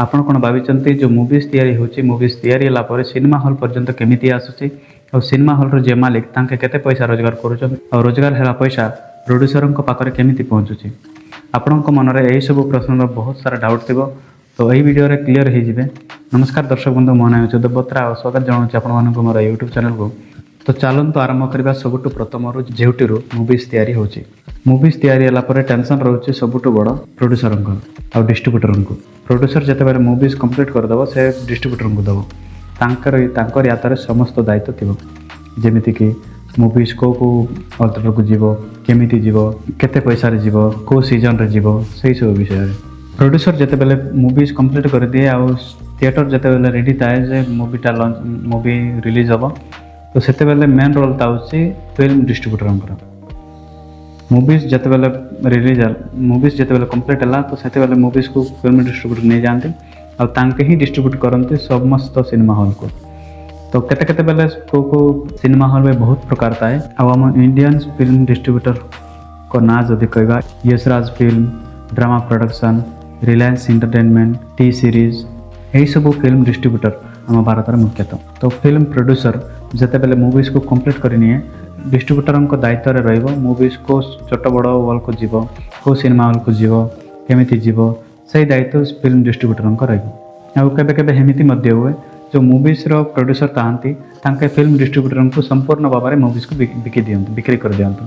ଆପଣ କ'ଣ ଭାବିଛନ୍ତି ଯେଉଁ ମୁଭିଜ୍ ତିଆରି ହେଉଛି, ମୁଭିଜ୍ ତିଆରି ହେଲା ପରେ ସିନେମା ହଲ୍ ପର୍ଯ୍ୟନ୍ତ କେମିତି ଆସୁଛି ଆଉ ସିନେମା ହଲ୍ର ଯେ ମାଲିକ ତାଙ୍କେ କେତେ ପଇସା ରୋଜଗାର କରୁଛନ୍ତି ଆଉ ରୋଜଗାର ହେଲା ପଇସା ପ୍ରୋଡ୍ୟୁସରଙ୍କ ପାଖରେ କେମିତି ପହଞ୍ଚୁଛି? ଆପଣଙ୍କ ମନରେ ଏହିସବୁ ପ୍ରଶ୍ନର ବହୁତ ସାରା ଡାଉଟ୍ ଥିବ, ତ ଏହି ଭିଡ଼ିଓରେ କ୍ଲିୟର ହୋଇଯିବେ। ନମସ୍କାର ଦର୍ଶକ ବନ୍ଧୁ, ମୋ ନାଁ ହେଉଛି ଦେବବ୍ରତ ଆଉ ସ୍ୱାଗତ ଜଣାଉଛି ଆପଣମାନଙ୍କୁ ମୋର ୟୁଟ୍ୟୁବ୍ ଚ୍ୟାନେଲକୁ। ତ ଚାଲନ୍ତୁ ଆରମ୍ଭ କରିବା ସବୁଠୁ ପ୍ରଥମରୁ, ଯେଉଁଠିରୁ ମୁଭିଜ୍ ତିଆରି ହେଉଛି। ମୁଭିଜ୍ ତିଆରି ହେଲା ପରେ ଟେନସନ୍ ରହୁଛି ସବୁଠୁ ବଡ଼ ପ୍ରୋଡ୍ୟୁସରଙ୍କ ଆଉ ଡିଷ୍ଟ୍ରିବ୍ୟୁଟରଙ୍କୁ। ପ୍ରୋଡ୍ୟୁସର ଯେତେବେଳେ ମୁଭିଜ୍ କମ୍ପ୍ଲିଟ୍ କରିଦେବ, ସେ ଡିଷ୍ଟ୍ରିବ୍ୟୁଟରଙ୍କୁ ଦେବ। ତାଙ୍କରି ହାତରେ ସମସ୍ତ ଦାୟିତ୍ୱ ଥିବ, ଯେମିତିକି ମୁଭିଜ୍ କେଉଁ ଅର୍ଥକୁ ଯିବ, କେମିତି ଯିବ, କେତେ ପଇସାରେ ଯିବ, କେଉଁ ସିଜନ୍ରେ ଯିବ, ସେହିସବୁ ବିଷୟରେ। ପ୍ରୋଡ୍ୟୁସର ଯେତେବେଳେ ମୁଭିଜ୍ କମ୍ପ୍ଲିଟ୍ କରିଦିଏ ଆଉ ଥିଏଟର ଯେତେବେଳେ ରେଡ଼ି ଥାଏ ଯେ ମୁଭି ରିଲିଜ୍ ହେବ, ତ ସେତେବେଳେ ମେନ୍ ରୋଲ୍ ଥାଉଛି ଫିଲ୍ମ ଡିଷ୍ଟ୍ରିବ୍ୟୁଟରଙ୍କର। ମୁଭିଜ୍ ଯେତେବେଳେ କମ୍ପ୍ଲିଟ୍ ହେଲା, ତ ସେତେବେଳେ ମୁଭିଜ୍କୁ ଫିଲ୍ମ ଡିଷ୍ଟ୍ରିବ୍ୟୁଟର ନେଇଯାଆନ୍ତି ଆଉ ତାଙ୍କେ ହିଁ ଡିଷ୍ଟ୍ରିବ୍ୟୁଟ୍ କରନ୍ତି ସମସ୍ତ ସିନେମା ହଲ୍କୁ। ତ କେତେବେଳେ କେଉଁ ସିନେମା ହଲ୍ରେ ବହୁତ ପ୍ରକାର ଥାଏ। ଆଉ ଆମ ଇଣ୍ଡିଆନ୍ ଫିଲ୍ମ ଡିଷ୍ଟ୍ରିବ୍ୟୁଟରଙ୍କ ନାଁ ଯଦି କହିବା, Yash Raj film, drama production, Reliance entertainment, T series, ଏହିସବୁ ଫିଲ୍ମ ଡିଷ୍ଟ୍ରିବ୍ୟୁଟର ଆମ ଭାରତରେ ମୁଖ୍ୟତଃ। ତ ଫିଲ୍ମ ପ୍ରଡ୍ୟୁସର ଯେତେବେଳେ ମୁଭିଜ୍କୁ କମ୍ପ୍ଲିଟ୍ କରିନିଏ, ଡିଷ୍ଟ୍ରିବ୍ୟୁଟରଙ୍କ ଦାୟିତ୍ୱରେ ରହିବ ମୁଭିଜ୍ କେଉଁ ଛୋଟ ବଡ଼ ହଲ୍କୁ ଯିବ, କେଉଁ ସିନେମା ହଲ୍କୁ ଯିବ, କେମିତି ଯିବ, ସେଇ ଦାୟିତ୍ୱ ଫିଲ୍ମ ଡିଷ୍ଟ୍ରିବ୍ୟୁଟରଙ୍କ ରହିବ। ଆଉ କେବେ ଏମିତି ମଧ୍ୟ ହୁଏ, ଯେଉଁ ମୁଭିଜ୍ର ପ୍ରଡ୍ୟୁସର ଥାଆନ୍ତି ତାଙ୍କେ ଫିଲ୍ମ ଡିଷ୍ଟ୍ରିବ୍ୟୁଟରଙ୍କୁ ସମ୍ପୂର୍ଣ୍ଣ ଭାବରେ ମୁଭିଜ୍କୁ ବିକ୍ରି କରିଦିଅନ୍ତି।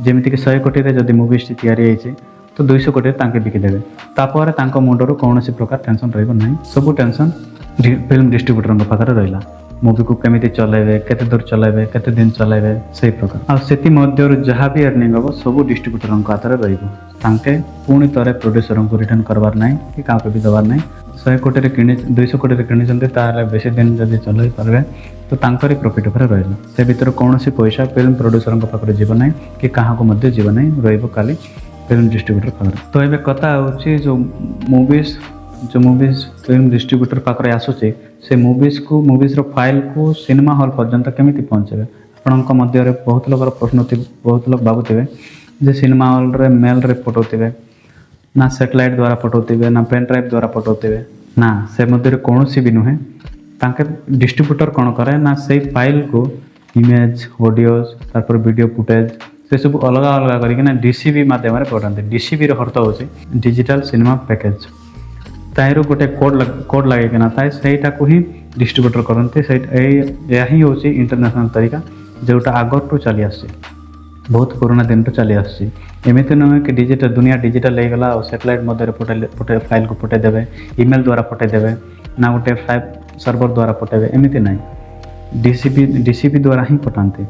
ଯେମିତିକି 100 କୋଟିରେ ଯଦି ମୁଭିଜ୍ଟି ତିଆରି ହେଇଛି, ତ 200 କୋଟିରେ ତାଙ୍କେ ବିକିଦେବେ। ତାପରେ ତାଙ୍କ ମୁଣ୍ଡରୁ କୌଣସି ପ୍ରକାର ଟେନସନ୍ ରହିବ ନାହିଁ, ସବୁ ଟେନସନ୍ ଫିଲ୍ମ ଡିଷ୍ଟ୍ରିବ୍ୟୁଟରଙ୍କ ପାଖରେ ରହିଲା। ମୁଭିକୁ କେମିତି ଚଲାଇବେ, କେତେ ଦୂର ଚଲାଇବେ, କେତେ ଦିନ ଚଲାଇବେ, ସେଇ ପ୍ରକାର। ଆଉ ସେଥିମଧ୍ୟରୁ ଯାହା ବି ଅର୍ଣ୍ଣିଂ ହେବ ସବୁ ଡିଷ୍ଟ୍ରିବ୍ୟୁଟରଙ୍କ ହାତରେ ରହିବ। ତାଙ୍କେ ପୁଣି ଥରେ ପ୍ରୋଡ୍ୟୁସରଙ୍କୁ ରିଟର୍ଣ୍ଣ କରିବାର ନାହିଁ କି କାହାକୁ ବି ଦେବାର ନାହିଁ। 200 କୋଟିରେ କିଣିଛନ୍ତି, ତାହେଲେ ବେଶୀ ଦିନ ଯଦି ଚଲାଇ ପାରିବେ ତ ତାଙ୍କରି ପ୍ରଫିଟ୍ ଉପରେ ରହିଲା। ସେ ଭିତରୁ କୌଣସି ପଇସା ଫିଲ୍ମ ପ୍ରୋଡ୍ୟୁସରଙ୍କ ପାଖରେ ଯିବ ନାହିଁ କି କାହାକୁ ମଧ୍ୟ ଯିବ ନାହିଁ, ରହିବ ଖାଲି ଫିଲ୍ମ ଡିଷ୍ଟ୍ରିବ୍ୟୁଟର ପାଖରେ। ତ ଏବେ କଥା ହେଉଛି ଯେଉଁ ମୁଭିଜ୍ ଫିଲ୍ମ ଡିଷ୍ଟ୍ରିବ୍ୟୁଟର ପାଖରେ ଆସୁଛି, ସେ ମୁଭିଜ୍ର ଫାଇଲ୍କୁ ସିନେମା ହଲ୍ ପର୍ଯ୍ୟନ୍ତ କେମିତି ପହଞ୍ଚାଇବେ? ଆପଣଙ୍କ ମଧ୍ୟରେ ବହୁତ ଲୋକର ପ୍ରଶ୍ନ ଥିବ, ବହୁତ ଲୋକ ଭାବୁଥିବେ ଯେ ସିନେମା ହଲ୍ରେ ମେଲ୍ରେ ପଠାଉଥିବେ, ନା ସ୍ୟାଟେଲାଇଟ୍ ଦ୍ୱାରା ପଠାଉଥିବେ, ନା ପେନ୍ ଡ୍ରାଇଭ୍ ଦ୍ୱାରା ପଠାଉଥିବେ। ନା, ସେ ମଧ୍ୟରେ କୌଣସି ବି ନୁହେଁ। ତାଙ୍କେ ଡିଷ୍ଟ୍ରିବ୍ୟୁଟର କ'ଣ କରେ ନା, ସେଇ ଫାଇଲ୍କୁ ଇମେଜ୍, ଅଡ଼ିଓଜ୍, ତାପରେ ଭିଡ଼ିଓ ଫୁଟେଜ୍, ସେସବୁ ଅଲଗା କରିକିନା DCP ମାଧ୍ୟମରେ ପଠାନ୍ତି। DCPର ଅର୍ଥ ହେଉଛି ଡିଜିଟାଲ ସିନେମା ପ୍ୟାକେଜ୍। ତାହିଁରୁ ଗୋଟେ କୋଡ଼୍ ଲାଗିକିନା ଥାଏ, ସେଇଟାକୁ ହିଁ ଡିଷ୍ଟ୍ରିବ୍ୟୁଟର କରନ୍ତି। ଏହା ହିଁ ହେଉଛି ଇଣ୍ଟରନ୍ୟାସନାଲ୍ ତରିକା, ଯେଉଁଟା ଆଗରୁ ଚାଲି ଆସୁଛି, ବହୁତ ପୁରୁଣା ଦିନଠୁ ଚାଲି ଆସୁଛି। ଏମିତି ନୁହେଁ କି ଦୁନିଆ ଡିଜିଟାଲ୍ ହେଇଗଲା ଆଉ ସ୍ୟାଟେଲାଇଟ୍ ମଧ୍ୟରେ ଫାଇଲ୍କୁ ପଠାଇ ଦେବେ, ଇମେଲ୍ ଦ୍ୱାରା ପଠାଇ ଦେବେ, ନା ଗୋଟେ ସର୍ଭର ଦ୍ୱାରା ପଠାଇବେ, ଏମିତି ନାହିଁ। DCP ଦ୍ୱାରା ହିଁ ପଠାନ୍ତି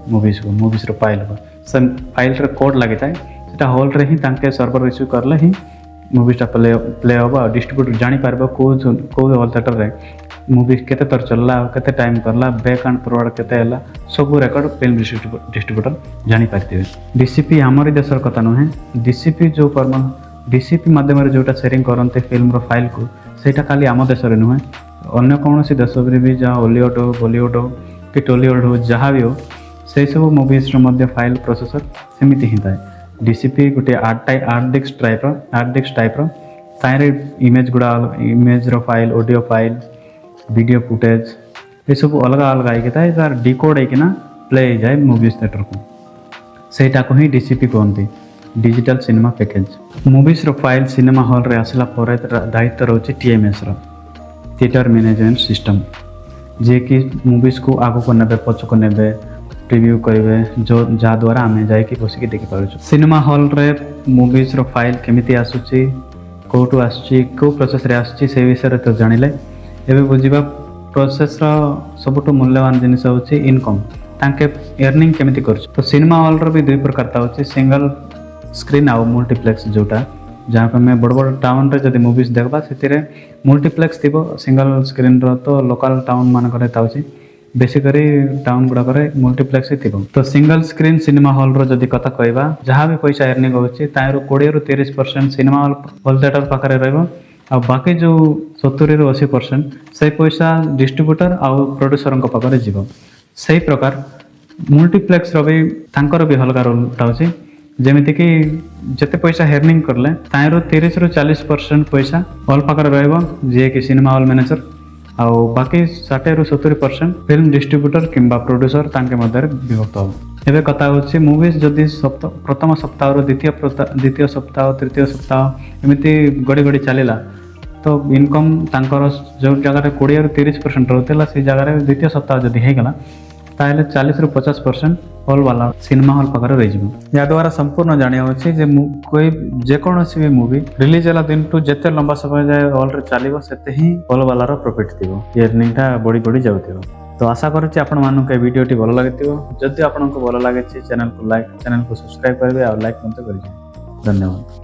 ମୁଭିଜ୍ର ଫାଇଲ୍କୁ। ସେ ଫାଇଲ୍ରେ କୋଡ଼୍ ଲାଗିଥାଏ, ସେଇଟା ହଲ୍ରେ ହିଁ ତାଙ୍କେ ସର୍ଭର ରିସିଭ୍ କଲେ ହିଁ ମୁଭିଜ୍ଟା ପ୍ଲେ ହେବ ଆଉ ଡିଷ୍ଟ୍ରିବ୍ୟୁଟର ଜାଣିପାରିବ କେଉଁ ହଲ୍ ଥିଏଟରରେ ମୁଭି କେତେ ଥର ଚାଲିଲା, ଆଉ କେତେ ଟାଇମ୍ କଲା, ବ୍ୟାକ୍ ଆଣ୍ଡ ଫରୱାର୍ଡ଼ କେତେ ହେଲା, ସବୁ ରେକର୍ଡ଼ ଫିଲ୍ମ ଡିଷ୍ଟ୍ରିବ୍ୟୁଟର ଜାଣିପାରିଥିବେ। DCP ଆମରି ଦେଶର କଥା ନୁହେଁ। DCP ମାଧ୍ୟମରେ ଯେଉଁଟା ସେୟାରିଂ କରନ୍ତି ଫିଲ୍ମର ଫାଇଲ୍କୁ, ସେଇଟା ଖାଲି ଆମ ଦେଶରେ ନୁହେଁ, ଅନ୍ୟ କୌଣସି ଦେଶରେ ବି, ଯାହା ହଲିଉଡ଼ ହଉ, ବଲିଉଡ଼ ହଉ କି ଟଲିଉଡ଼ ହଉ, ଯାହା ବି ହଉ, ସେହିସବୁ ମୁଭିଜ୍ର ମଧ୍ୟ ଫାଇଲ୍ ପ୍ରୋସେସର ସେମିତି ହିଁ ଥାଏ। DCP ଗୋଟେ ଆର୍ଟ ଡିସ୍କ ଟାଇପ୍ର, ତାହିଁରେ ଇମେଜ୍ର file, audio file, video footage, ଏସବୁ ଅଲଗା ହେଇକି ଥାଏ। ତାର ଡିକୋଡ୍ ହେଇକିନା ପ୍ଲେ ହେଇଯାଏ ମୁଭିଜ୍ ଥିଏଟରକୁ। ସେଇଟାକୁ ହିଁ DCP କୁହନ୍ତି, ଡିଜିଟାଲ ସିନେମା ପ୍ୟାକେଜ୍। ମୁଭିଜ୍ର ଫାଇଲ୍ ସିନେମା ହଲ୍ରେ ଆସିଲା ପରେ ଦାୟିତ୍ୱ ରହୁଛି TMSର, ଥିଏଟର ମ୍ୟାନେଜମେଣ୍ଟ ସିଷ୍ଟମ୍, ଯିଏକି ମୁଭିଜ୍କୁ ଆଗକୁ ନେବେ, ପଛକୁ ନେବେ, ପ୍ରିଭ୍ୟୁ କରିବେ, ଯାହାଦ୍ୱାରା ଆମେ ଯାଇକି ବସିକି ଦେଖିପାରୁଛୁ। ସିନେମା ହଲ୍ରେ ମୁଭିଜ୍ର ଫାଇଲ୍ କେମିତି ଆସୁଛି, କେଉଁଠୁ ଆସୁଛି, କେଉଁ ପ୍ରୋସେସ୍ରେ ଆସୁଛି, ସେ ବିଷୟରେ ତ ଜାଣିଲେ। ଏବେ ବୁଝିବା ପ୍ରୋସେସ୍ର ସବୁଠୁ ମୂଲ୍ୟବାନ ଜିନିଷ ହେଉଛି ଇନକମ୍। ତାଙ୍କେ ଏର୍ଣ୍ଣିଂ କେମିତି କରୁଛି? ତ ସିନେମା ହଲ୍ର ବି ଦୁଇ ପ୍ରକାର ଥାଉଛି, ସିଙ୍ଗଲ ସ୍କ୍ରିନ୍ ଆଉ ମଲ୍ଟିପ୍ଲେକ୍ସ। ଯାହାକୁ ଆମେ ବଡ଼ ଟାଉନ୍ରେ ଯଦି ମୁଭିଜ୍ ଦେଖିବା, ସେଥିରେ ମଲ୍ଟିପ୍ଲେକ୍ସ ଥିବ, ସିଙ୍ଗଲ ସ୍କ୍ରିନ୍ର ତ ଲୋକାଲ୍ ଟାଉନ୍ ମାନଙ୍କରେ ଥାଉଛି। ବେଶୀ କରି ଟାଉନ୍ ଗୁଡ଼ାକରେ ମଲ୍ଟିପ୍ଲେକ୍ସ ଥିବ। ତ ସିଙ୍ଗଲ ସ୍କ୍ରିନ୍ ସିନେମା ହଲ୍ର ଯଦି କଥା କହିବା, ଯାହା ବି ପଇସା ଏର୍ଣ୍ଣିଂ ହେଉଛି, ତାହିଁରୁ 20ରୁ 30% ସିନେମା ହଲ୍ ଥିଏଟର ପାଖରେ ରହିବ, ଆଉ ବାକି ଯେଉଁ 70ରୁ 80% ସେଇ ପଇସା ଡିଷ୍ଟ୍ରିବ୍ୟୁଟର ଆଉ ପ୍ରୋଡ୍ୟୁସରଙ୍କ ପାଖରେ ଯିବ। ସେଇ ପ୍ରକାର ମଲ୍ଟିପ୍ଲେକ୍ସର ବି ତାଙ୍କର ବି ଅଲଗା ରୋଲ୍ ଥାଉଛି। ଯେମିତିକି ଯେତେ ପଇସା ହେର୍ନିଂ କଲେ ତାହିଁରୁ 30ରୁ 40% ପଇସା ହଲ୍ ପାଖରେ ରହିବ, ଯିଏକି ସିନେମା ହଲ୍ ମ୍ୟାନେଜର, ଆଉ ବାକି 60ରୁ 70% ଫିଲ୍ମ ଡିଷ୍ଟ୍ରିବ୍ୟୁଟର କିମ୍ବା ପ୍ରୋଡ୍ୟୁସର ତାଙ୍କ ମଧ୍ୟରେ ବିଭକ୍ତ ହେବ। ଏବେ କଥା ହେଉଛି ମୁଭିଜ୍ ଯଦି ପ୍ରଥମ ସପ୍ତାହରୁ ଦ୍ୱିତୀୟ ସପ୍ତାହ, ତୃତୀୟ ସପ୍ତାହ ଏମିତି ଗଡ଼ି ଗଡ଼ି ଚାଲିଲା, ତ ଇନକମ୍ ତାଙ୍କର ଯେଉଁ ଜାଗାରେ 20ରୁ 30% ରହୁଥିଲା ସେଇ ଜାଗାରେ ଦ୍ୱିତୀୟ ସପ୍ତାହ ଯଦି ହେଇଗଲା ତାହେଲେ 40ରୁ 50% ହଲ୍ ବାଲା ସିନେମା ହଲ୍ ପାଖରେ ରହିଯିବ। ଏହାଦ୍ୱାରା ସମ୍ପୂର୍ଣ୍ଣ ଜାଣି ହେଉଛି ଯେ ଯେକୌଣସି ବି ମୁଭି ରିଲିଜ୍ ହେଲା ଦିନଠୁ ଯେତେ ଲମ୍ବା ସମୟ ଯାଏ ହଲ୍ରେ ଚାଲିବ ସେତେ ହିଁ ହଲ୍ ବାଲାର ପ୍ରଫିଟ୍ ଥିବ, ଏର୍ନିଂଟା ବଢ଼ି ବଢ଼ି ଯାଉଥିବ। ତ ଆଶା କରୁଛି ଆପଣମାନଙ୍କୁ ଏ ଭିଡ଼ିଓଟି ଭଲ ଲାଗିଥିବ। ଯଦି ଆପଣଙ୍କୁ ଭଲ ଲାଗିଛି ଚ୍ୟାନେଲକୁ ସବସ୍କ୍ରାଇବ୍ କରିବେ ଆଉ ଲାଇକ୍ ମଧ୍ୟ କରିବେ। ଧନ୍ୟବାଦ।